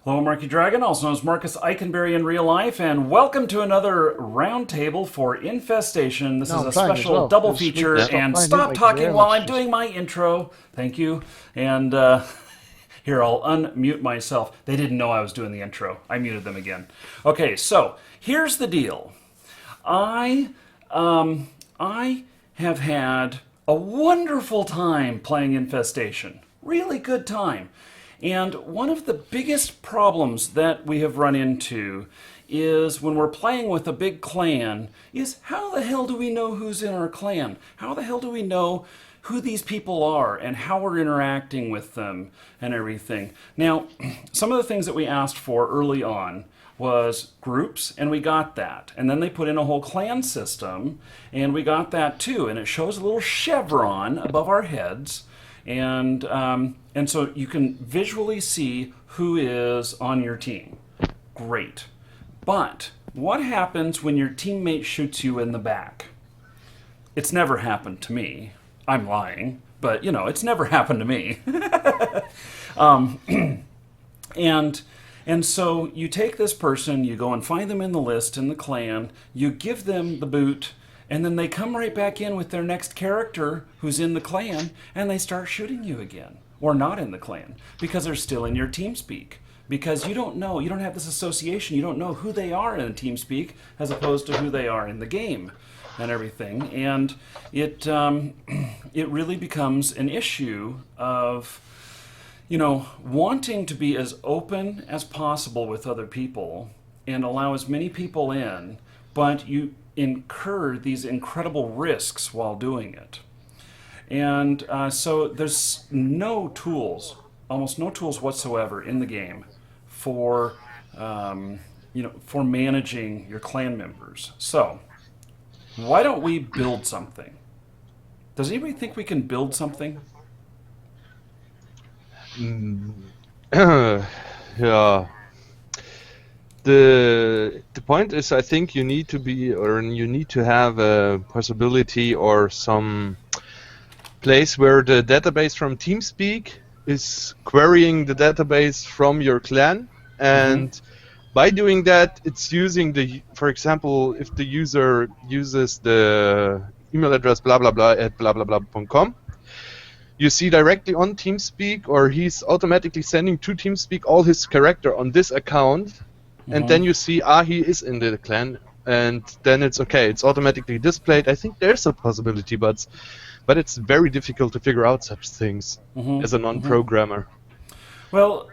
Hello, Marky Dragon, also known as Marcus Eikenberry in real life, and welcome to another roundtable for Infestation. This is a special double feature, and stop talking while I'm doing my intro. Thank you. And here, I'll unmute myself. They didn't know I was doing the intro. I muted them again. Okay, so here's the deal. I have had a wonderful time playing Infestation. Really good time. And one of the biggest problems that we have run into is when we're playing with a big clan is how the hell do we know who's in our clan? How the hell do we know who these people are and how we're interacting with them and everything? Now, some of the things that we asked for early on was groups, and we got that. And then they put in a whole clan system, and we got that too. And it shows a little chevron above our heads. And so you can visually see who is on your team. Great. But what happens when your teammate shoots you in the back? It's never happened to me. I'm lying, but it's never happened to me. And so you take this person, you go and find them in the list in the clan, you give them the boot, and then they come right back in with their next character who's in the clan, and they start shooting you again. Or not in the clan, because they're still in your TeamSpeak. Because you don't know, you don't have this association, you don't know who they are in TeamSpeak as opposed to who they are in the game and everything. And it really becomes an issue of, wanting to be as open as possible with other people and allow as many people in, but you incur these incredible risks while doing it. And so there's no tools, almost no tools whatsoever in the game for, for managing your clan members. So why don't we build something? Does anybody think we can build something? Yeah. The point is, I think you need to have a possibility or some place where the database from TeamSpeak is querying the database from your clan, and by doing that, it's using for example, if the user uses the email address blah blah blah at blah blah blah.com, you see directly on TeamSpeak, or he's automatically sending to TeamSpeak all his character on this account. And then you see, he is in the clan, and then it's okay. It's automatically displayed. I think there's a possibility, but it's very difficult to figure out such things as a non-programmer. Well,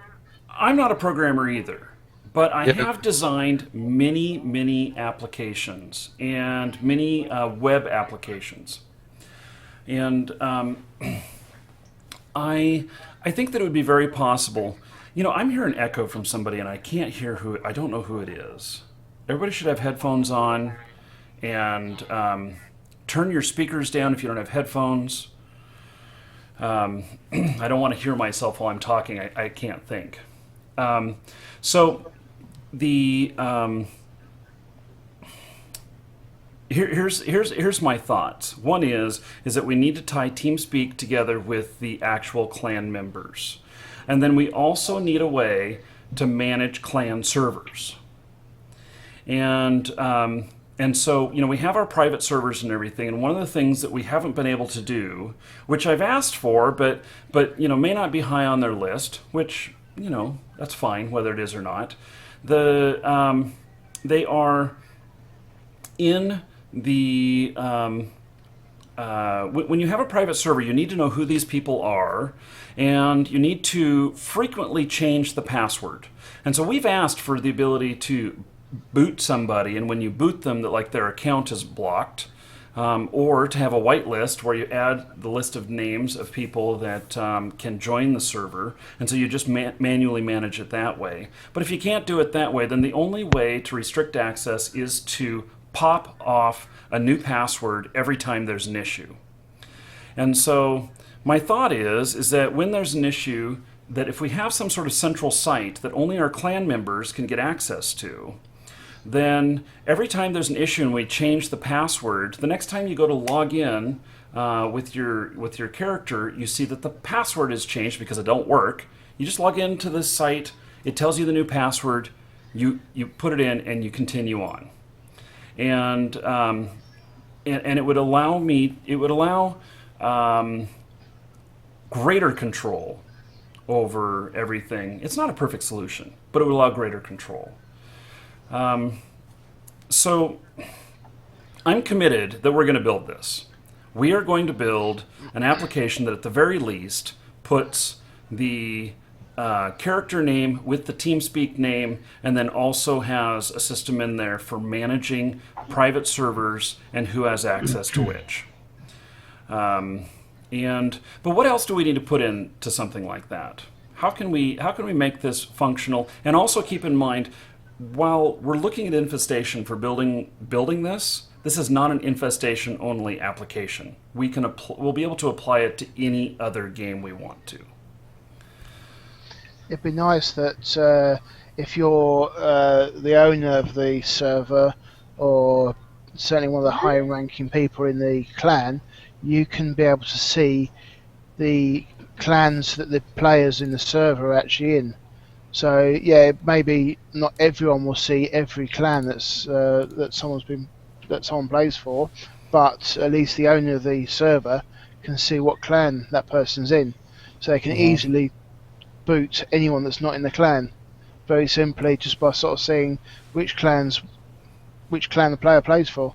I'm not a programmer either, but I have designed many applications and many web applications. And I think that it would be very possible. I'm hearing echo from somebody, and I can't hear I don't know who it is. Everybody should have headphones on, and turn your speakers down if you don't have headphones. I don't want to hear myself while I'm talking. I can't think. So here's my thoughts. One is that we need to tie TeamSpeak together with the actual clan members. And then we also need a way to manage clan servers. And so, we have our private servers and everything, and one of the things that we haven't been able to do, which I've asked for, but may not be high on their list, which, that's fine, whether it is or not. They are in the... when you have a private server, you need to know who these people are, and you need to frequently change the password. And so we've asked for the ability to boot somebody, and when you boot them, that their account is blocked, or to have a whitelist where you add the list of names of people that can join the server, and so you just manually manage it that way. But if you can't do it that way, then the only way to restrict access is to pop off a new password every time there's an issue. And so my thought is that when there's an issue, that if we have some sort of central site that only our clan members can get access to, then every time there's an issue and we change the password, the next time you go to log in with your character, you see that the password is changed because it don't work. You just log into this site It tells you the new password. You put it in and you continue on. And and it would allow greater control over everything. It's not a perfect solution, but it would allow greater control. So I'm committed that we're going to build this. We are going to build an application that at the very least puts the character name with the TeamSpeak name, and then also has a system in there for managing private servers and who has access to which. But what else do we need to put into something like that? How can we make this functional? And also keep in mind, while we're looking at infestation for building this, this is not an infestation only application. We'll be able to apply it to any other game we want to. It'd be nice that if you're the owner of the server, or certainly one of the higher ranking people in the clan, you can be able to see the clans that the players in the server are actually in. So yeah, maybe not everyone will see every clan that someone plays for, but at least the owner of the server can see what clan that person's in, so they can easily boot anyone that's not in the clan, very simply just by sort of seeing which clan the player plays for.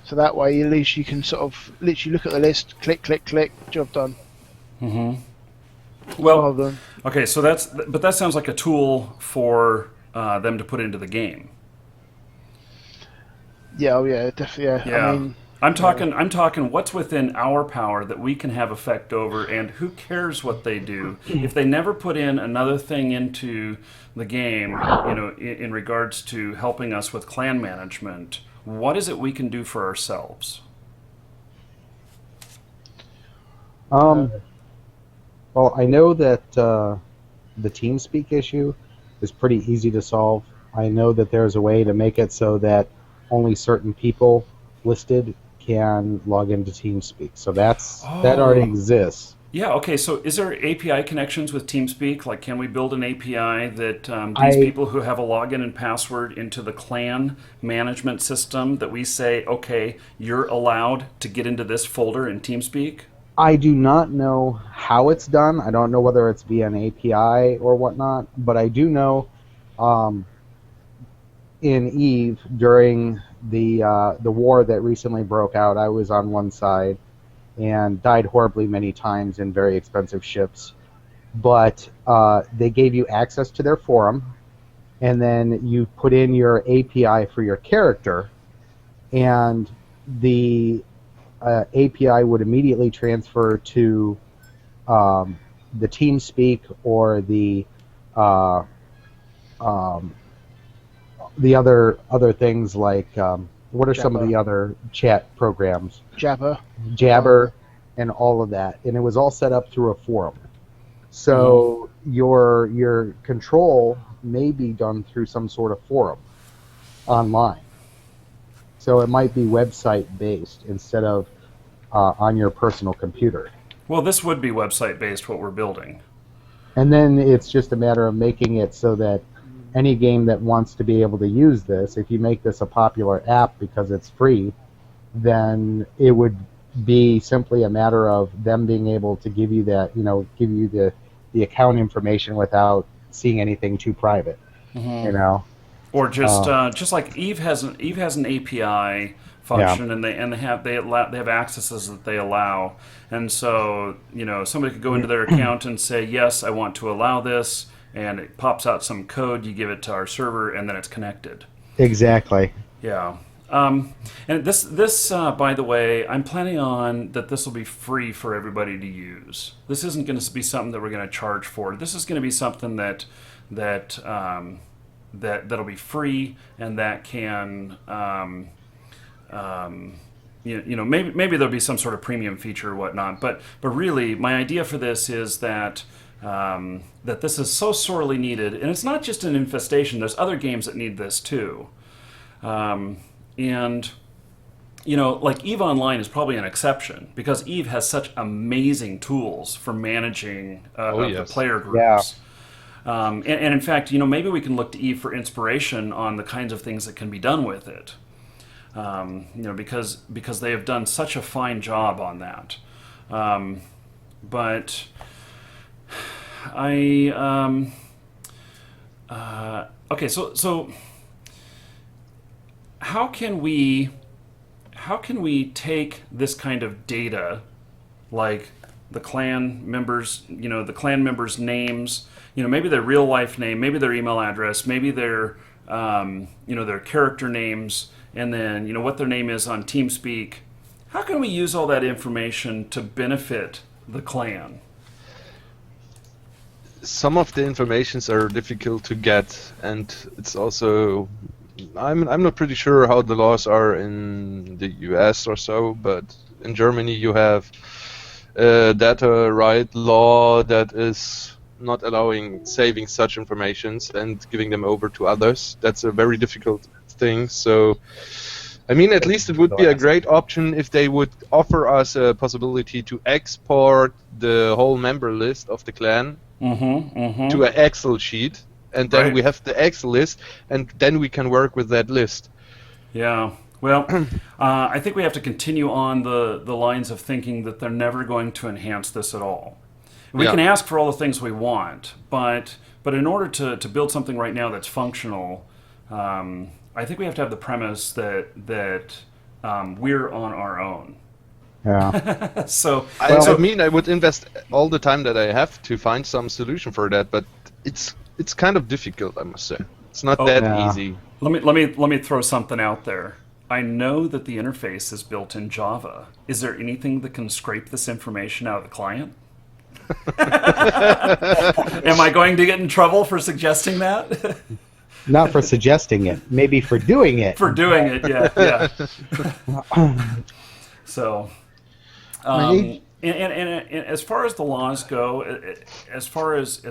So that way, at least you can sort of literally look at the list, click, click, click, job done. Well, okay, so that sounds like a tool for them to put into the game. Yeah, oh yeah, definitely. Yeah. I mean, I'm talking what's within our power that we can have effect over, and who cares what they do if they never put in another thing into the game, in regards to helping us with clan management. What is it we can do for ourselves? Well, I know that the TeamSpeak issue is pretty easy to solve. I know that there's a way to make it so that only certain people listed can log into TeamSpeak. So that already exists. Yeah, okay, so is there API connections with TeamSpeak? Like, can we build an API that these people who have a login and password into the clan management system, that we say, okay, you're allowed to get into this folder in TeamSpeak? I do not know how it's done. I don't know whether it's via an API or whatnot, but I do know in EVE, during the war that recently broke out, I was on one side and died horribly many times in very expensive ships. But they gave you access to their forum, and then you put in your API for your character, and the API would immediately transfer to the TeamSpeak or the other things like what are Jabber. some of the other chat programs? Jabber, and all of that, and it was all set up through a forum. So your control may be done through some sort of forum online. So it might be website based instead of on your personal computer. Well, this would be website based, what we're building. And then it's just a matter of making it so that any game that wants to be able to use this, if you make this a popular app because it's free, then it would be simply a matter of them being able to give you that, give you the account information without seeing anything too private, Or just like Eve has an API function, and they have accesses that they allow, and so somebody could go into their account and say, yes, I want to allow this, and it pops out some code. You give it to our server, and then it's connected. Exactly. Yeah. And this by the way, I'm planning on that this will be free for everybody to use. This isn't going to be something that we're going to charge for. This is going to be something that'll be free, and that can maybe there'll be some sort of premium feature or whatnot. But really, my idea for this is that this is so sorely needed, and it's not just an infestation. There's other games that need this too. And like EVE Online is probably an exception because EVE has such amazing tools for managing the player groups. And in fact, maybe we can look to Eve for inspiration on the kinds of things that can be done with it. Because they have done such a fine job on that. But okay, so how can we take this kind of data, like the clan members, the clan members' names, maybe their real life name, maybe their email address, maybe their their character names, and then what their name is on TeamSpeak. How can we use all that information to benefit the clan? Some of the informations are difficult to get, and it's also I'm not pretty sure how the laws are in the US or so, but in Germany you have a data right law that is not allowing saving such informations and giving them over to others. That's a very difficult thing. So I mean, at least it would be a great option if they would offer us a possibility to export the whole member list of the clan to an Excel sheet, and then we have the Excel list, and then we can work with that list. Yeah. Well, I think we have to continue on the lines of thinking that they're never going to enhance this at all. We can ask for all the things we want, but in order to build something right now that's functional, I think we have to have the premise that we're on our own. Yeah. I mean, I would invest all the time that I have to find some solution for that, but it's kind of difficult, I must say. It's not that easy. Let me throw something out there. I know that the interface is built in Java. Is there anything that can scrape this information out of the client? Am I going to get in trouble for suggesting that? Not for suggesting it, maybe for doing it. For doing it, yeah. So, and as far as the laws go, as far as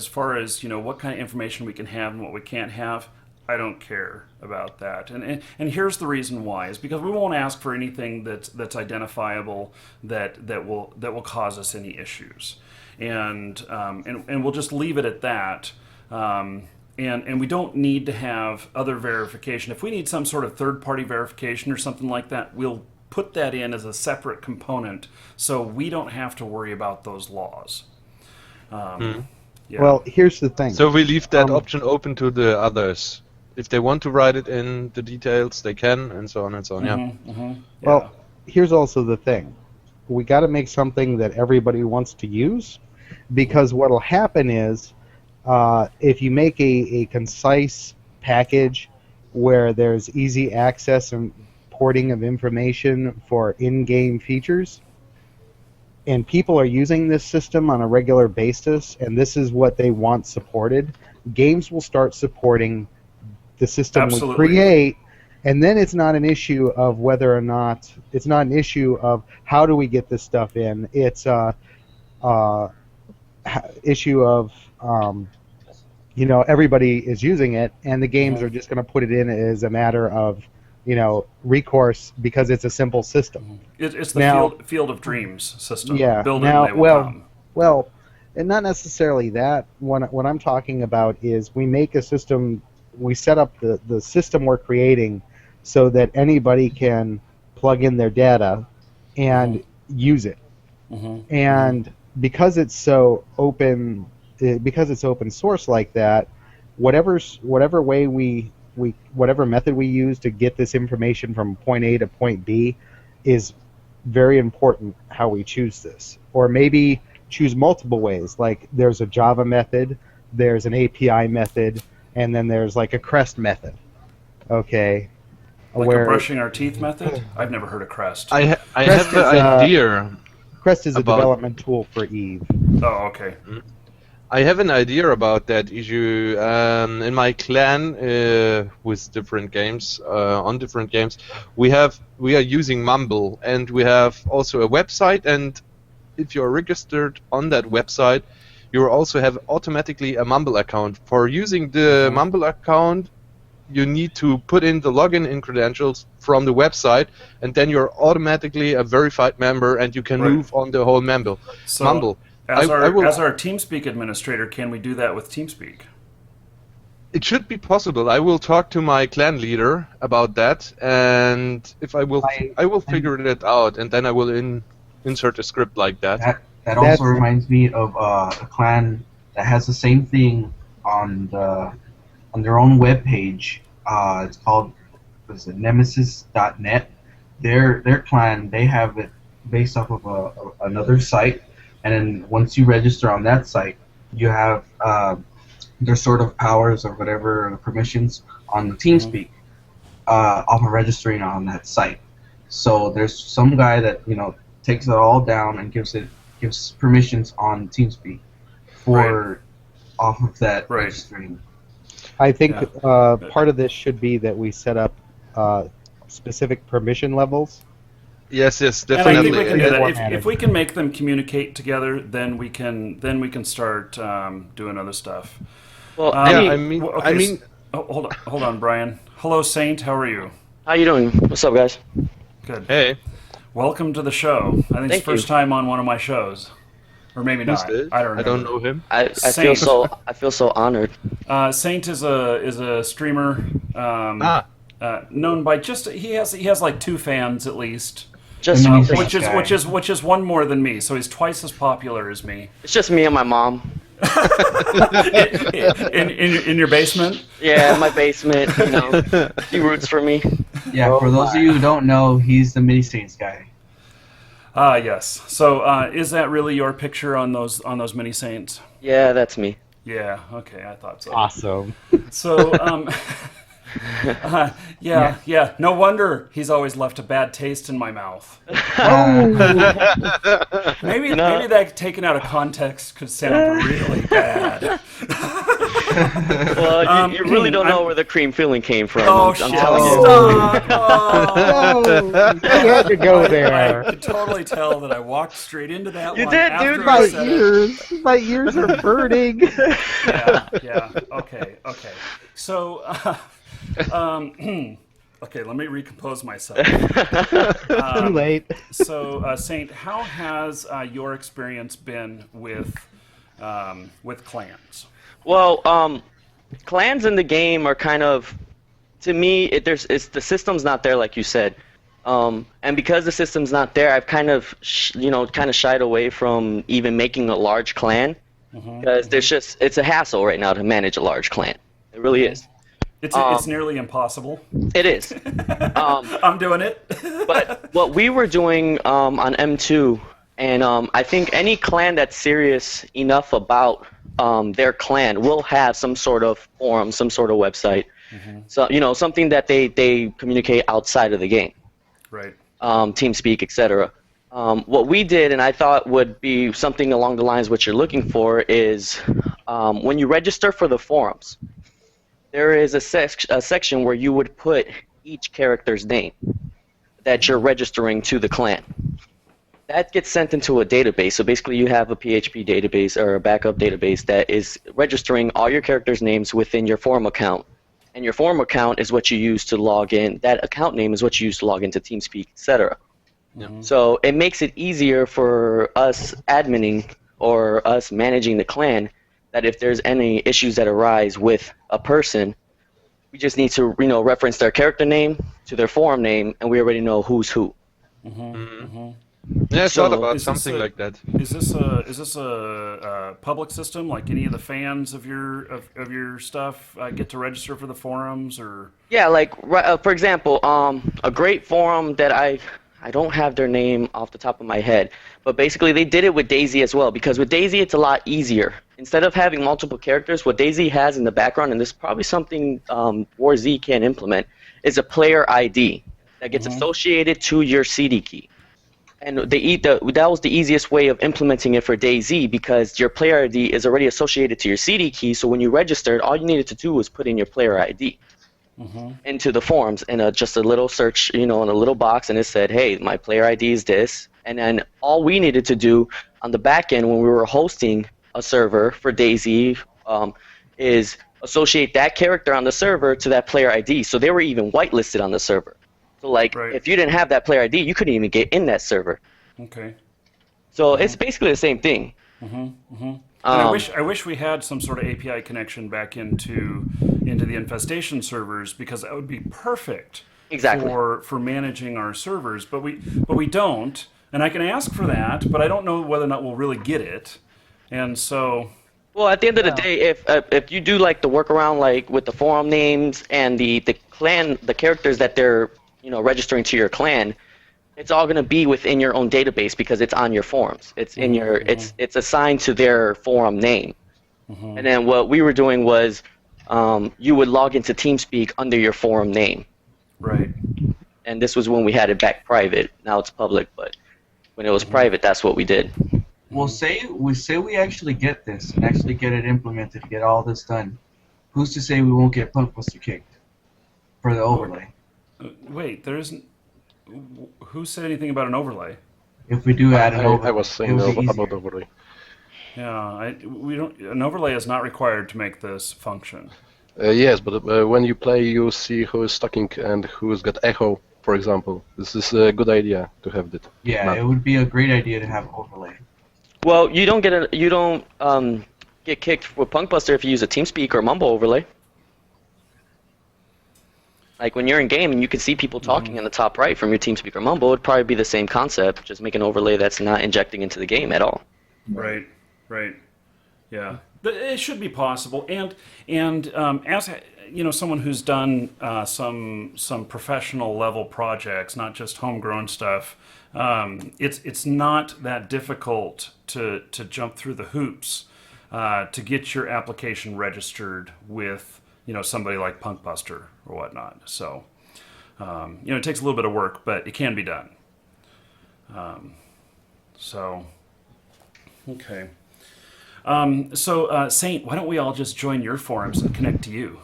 what kind of information we can have and what we can't have, I don't care about that. And here's the reason why: is because we won't ask for anything that's identifiable that will cause us any issues, and we'll just leave it at that. And we don't need to have other verification. If we need some sort of third-party verification or something like that, we'll put that in as a separate component so we don't have to worry about those laws. Yeah. Well, here's the thing. So we leave that option open to the others. If they want to write it in the details, they can, and so on and so on. Yeah. Well, here's also the thing. We got to make something that everybody wants to use, because what'll happen is, if you make a concise package where there's easy access and porting of information for in-game features, and people are using this system on a regular basis, and this is what they want supported, games will start supporting the system we create, and then it's not an issue of whether or not, it's not an issue of how do we get this stuff in, it's a issue of everybody is using it, and the games are just going to put it in as a matter of, recourse, because it's a simple system. It's the field of dreams system. Yeah. Build it and they will come. Well, and not necessarily that. What I'm talking about is we make a system, we set up the system we're creating so that anybody can plug in their data and use it. And because it's so open, because it's open source like that, whatever method we use to get this information from point A to point B is very important how we choose this. Or maybe choose multiple ways. Like there's a Java method, there's an API method, and then there's like a CREST method. Okay. Like a brushing our teeth method? I've never heard of CREST. I have an idea. CREST is a development tool for Eve. Oh, okay. I have an idea about that issue. In my clan, with different games, on different games, we are using Mumble, and we have also a website. And if you're registered on that website, you also have automatically a Mumble account. For using the Mumble account, you need to put in the login and credentials from the website, and then you're automatically a verified member, and you can move on the whole Mumble. As our TeamSpeak administrator, can we do that with TeamSpeak? it should be possible. I will talk to my clan leader about that, and if I will figure it out, and then I will insert a script like that. That also reminds me of a clan that has the same thing on their own webpage. It's called Nemesis.net. Their clan, they have it based off of another site, and then once you register on that site, you have their sort of powers or whatever permissions on the TeamSpeak off of registering on that site. So there's some guy that takes it all down and gives permissions on TeamSpeak for off of that registering. I think part of this should be that we set up specific permission levels. Yes, And definitely. I think we can do that. If we can make them communicate together, then we can start doing other stuff. Well, hold on, Brian. Hello, Saint. How are you? How you doing? What's up, guys? Good. Hey. Welcome to the show. I think it's the first time on one of my shows, or maybe not. I don't remember. I don't know him. I feel so honored. Saint is a streamer. Known by he has like 2 fans at least. Just which is one more than me, so he's twice as popular as me. It's just me and my mom. in your basement? Yeah, in my basement. He roots for me. Yeah, for those of you who don't know, he's the Mini Saints guy. Yes. So is that really your picture on those Mini Saints? Yeah, that's me. Yeah. Okay, I thought so. Awesome. So yeah. No wonder he's always left a bad taste in my mouth. Maybe that taken out of context could sound really bad. Well, you really don't know where the cream filling came from. Oh, I'm shit. telling you. Stop. You had to go there. I could totally tell that I walked straight into that You one. did, after dude. I said it. My ears are burning. Yeah. Okay. So, okay, let me recompose myself. Too late. So, Saint, how has your experience been with clans? Well, clans in the game are kind of, to me, the system's not there, like you said, and because the system's not there, I've kind of shied away from even making a large clan, because it's a hassle right now to manage a large clan. It really is. It's nearly impossible. It is. I'm doing it. But what we were doing on M2, and I think any clan that's serious enough about their clan will have some sort of forum, some sort of website, so something that they communicate outside of the game, right? TeamSpeak, etc. What we did, and I thought would be something along the lines of what you're looking for, is when you register for the forums, there is a section where you would put each character's name that you're registering to the clan. That gets sent into a database. So basically you have a PHP database or a backup database that is registering all your characters' names within your forum account. And your forum account is what you use to log in. That account name is what you use to log into TeamSpeak, etc. So it makes it easier for us adminning or us managing the clan, that if there's any issues that arise with a person, we just need to reference their character name to their forum name, and we already know who's who. Yeah, I thought about something like that. Is this a public system? Like any of the fans of your stuff get to register for the forums, or? Yeah, like for example, a great forum that I don't have their name off the top of my head, but basically they did it with DayZ as well, because with DayZ it's a lot easier. Instead of having multiple characters, what DayZ has in the background, and this is probably something WarZ can implement, is a player ID that gets associated to your CD key. And that was the easiest way of implementing it for DayZ, because your player ID is already associated to your CD key, so when you registered, all you needed to do was put in your player ID into the forums, and just a little search, in a little box, and it said, hey, my player ID is this. And then all we needed to do on the back end when we were hosting a server for DayZ is associate that character on the server to that player ID, so they were even whitelisted on the server. So if you didn't have that player ID, you couldn't even get in that server. Okay. So it's basically the same thing. I wish we had some sort of API connection back into into the infestation servers, because that would be perfect Exactly. for managing our servers. But we don't, and I can ask for that, but I don't know whether or not we'll really get it. And so, Well, at the end of the day, if you do like the workaround, like with the forum names and the clan, the characters that they're registering to your clan, it's all going to be within your own database because it's on your forums. It's in your it's assigned to their forum name. And then what we were doing was you would log into TeamSpeak under your forum name. right. And this was when we had it back private. Now it's public, but when it was private, that's what we did. Well, say we actually get this and actually get it implemented, get all this done. Who's to say we won't get Punkbuster kicked for the overlay? Wait, there isn't. Who said anything about an overlay? If we do add an overlay, I was saying it would be about easier. overlay. Yeah, we don't. An overlay is not required to make this function. Yes, but when you play, you see who is stacking and who's got echo, for example. This is a good idea to have that. Yeah, map. it would be a great idea to have overlay. Well, you don't get kicked with Punkbuster if you use a TeamSpeak or Mumble overlay. Like when you're in game and you can see people talking in the top right from your TeamSpeak or Mumble, it'd probably be the same concept. Just make an overlay that's not injecting into the game at all. Right. Yeah, it should be possible. And as someone who's done some professional level projects, not just homegrown stuff, it's not that difficult to jump through the hoops to get your application registered with somebody like Punkbuster or whatnot. So it takes a little bit of work, but it can be done. Okay. Saint, why don't we all just join your forums and connect to you?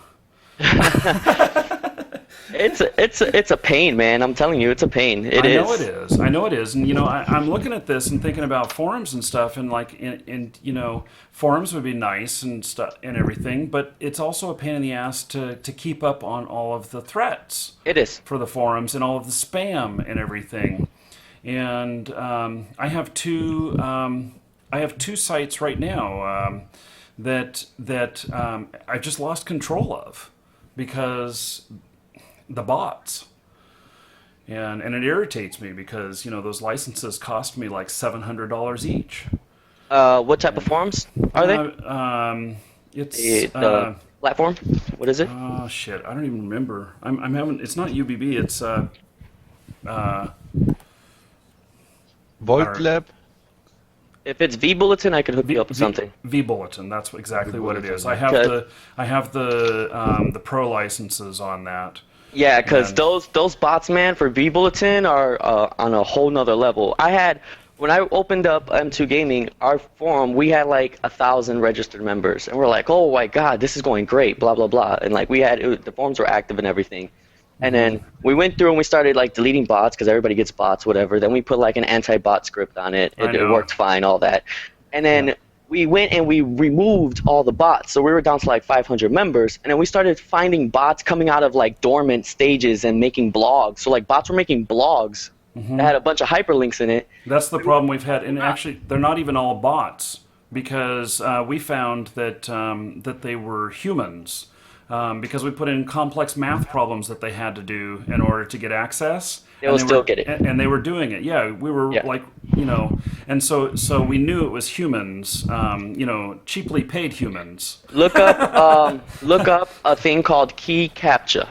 It's a pain, man. I'm telling you, it's a pain. I know it is. And I'm looking at this and thinking about forums and stuff, and forums would be nice and stuff and everything, but it's also a pain in the ass to keep up on all of the threats. It is. For the forums and all of the spam and everything. And I have two sites right now that I've just lost control of because the bots. And it irritates me because those licenses cost me like $700 each. What type of forums are they? It's the platform. What is it? oh shit, I don't even remember. I'm having. It's not UBB. It's Void Lab. If it's V Bulletin, I could hook you up with something. V Bulletin. That's exactly what it is. I Okay. have the pro licenses on that. Yeah, because And- those bots, man, for V Bulletin are on a whole nother level. When I opened up M2 Gaming, our forum, we had like 1,000 registered members, and we're like, oh my god, this is going great, blah blah blah, and like the forums were active and everything. And then we went through and we started like deleting bots because everybody gets bots, whatever. Then we put like an anti-bot script on it. I It know. worked fine, all that. And then we went and we removed all the bots. So we were down to like 500 members. And then we started finding bots coming out of like dormant stages and making blogs. So like bots were making blogs that had a bunch of hyperlinks in it. That's the problem we've had, and actually, they're not even all bots because we found that that they were humans because we put in complex math problems that they had to do in order to get access. They will still get it. and they were doing it. Yeah, we were Yeah. like, and so we knew it was humans, cheaply paid humans. Look up a thing called key captcha.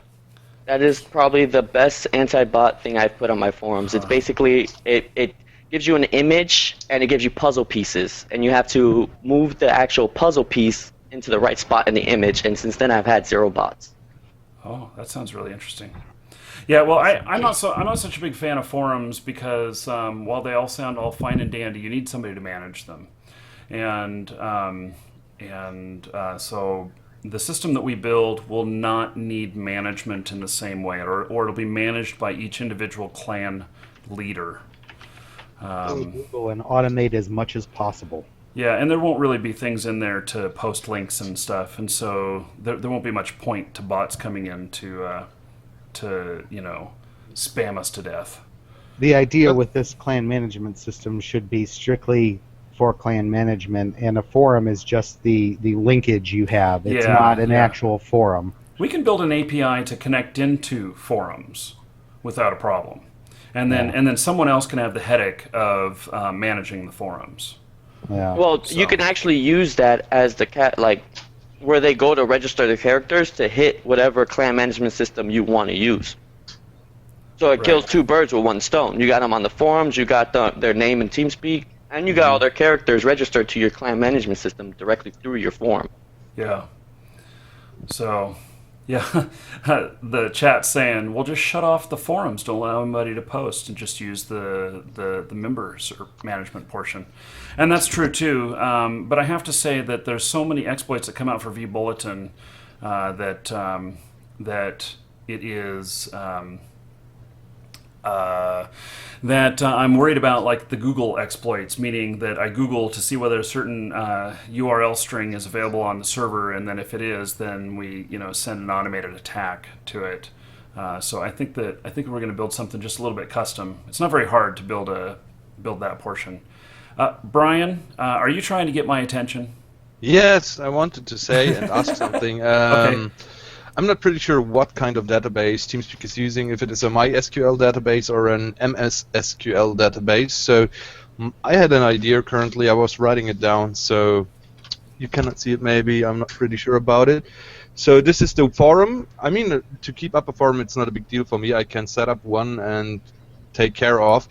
That is probably the best anti-bot thing I've put on my forums. It's basically it gives you an image and it gives you puzzle pieces, and you have to move the actual puzzle piece into the right spot in the image. And since then, I've had 0 bots. Oh, that sounds really interesting. Yeah, well, I'm not such a big fan of forums because while they all sound all fine and dandy, you need somebody to manage them, and so the system that we build will not need management in the same way, or it'll be managed by each individual clan leader. Google and automate as much as possible. Yeah, and there won't really be things in there to post links and stuff, and so there won't be much point to bots coming in to spam us to death. The idea with this clan management system should be strictly for clan management, and a forum is just the linkage you have. It's Yeah, not an yeah. actual forum. we can build an API to connect into forums without a problem, and then someone else can have the headache of managing the forums. Yeah. Well, you can actually use that as the where they go to register the characters to hit whatever clan management system you want to use. So it kills two birds with one stone. You got them on the forums, you got their name in TeamSpeak, and you got all their characters registered to your clan management system directly through your forum. Yeah. So, yeah, the chat's saying, we'll just shut off the forums, don't allow anybody to post, and just use the members or management portion. And that's true too. But I have to say that there's so many exploits that come out for vBulletin that it is that I'm worried about, like the Google exploits, meaning that I Google to see whether a certain URL string is available on the server, and then if it is, then we send an automated attack to it. So I think we're going to build something just a little bit custom. It's not very hard to build that portion. Brian, are you trying to get my attention? Yes, I wanted to say and ask something. Okay. I'm not pretty sure what kind of database TeamSpeak is using, if it is a MySQL database or an MS SQL database. So I had an idea currently. I was writing it down, so you cannot see it maybe. I'm not pretty sure about it. So this is the forum. I mean, to keep up a forum, it's not a big deal for me. I can set up one and take care of.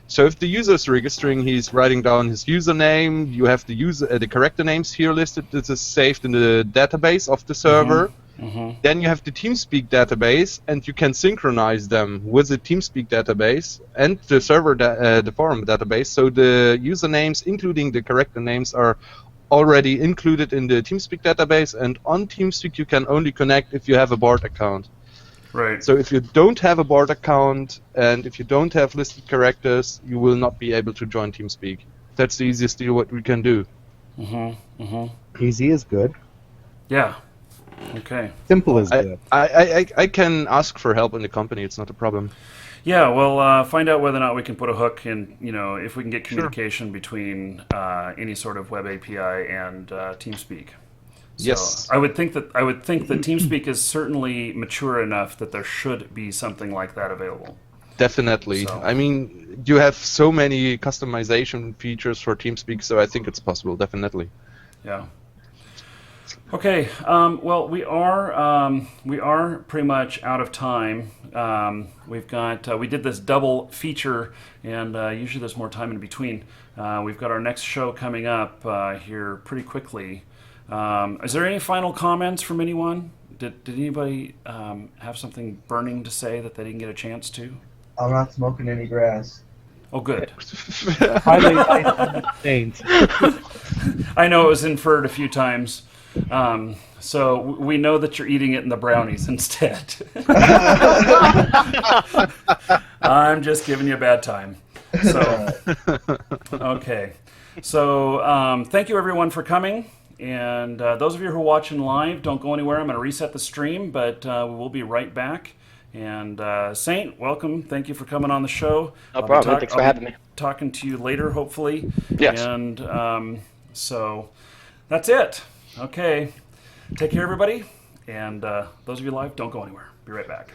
So if the user is registering, he's writing down his username. You have the character names here listed. This is saved in the database of the server. Mm-hmm. Then you have the TeamSpeak database, and you can synchronize them with the TeamSpeak database and the server, the forum database. So the usernames, including the character names, are already included in the TeamSpeak database. And on TeamSpeak, you can only connect if you have a board account. Right. So if you don't have a board account and if you don't have listed characters, you will not be able to join TeamSpeak. That's the easiest deal what we can do. Mm-hmm. Mm-hmm. Easy is good. Yeah. Okay. Simple is good. I can ask for help in the company. It's not a problem. Yeah, well, find out whether or not we can put a hook in, if we can get communication between any sort of web API and TeamSpeak. So Yes. I would think that TeamSpeak is certainly mature enough that there should be something like that available. Definitely. So. I mean, you have so many customization features for TeamSpeak, so I think it's possible, definitely. Yeah. Okay. Well, we are pretty much out of time. We did this double feature, and usually there's more time in between. We've got our next show coming up here pretty quickly. Is there any final comments from anyone? Did anybody have something burning to say that they didn't get a chance to? I'm not smoking any grass. Oh, good. Finally, I ain't. I know it was inferred a few times. So we know that you're eating it in the brownies instead. I'm just giving you a bad time. So, okay. So thank you everyone for coming. And those of you who are watching live, don't go anywhere. I'm going to reset the stream, but we'll be right back. And Saint, welcome. Thank you for coming on the show. No problem. Thanks for having me. Talking to you later, hopefully. Yes. And so that's it. Okay. Take care, everybody. And those of you live, don't go anywhere. Be right back.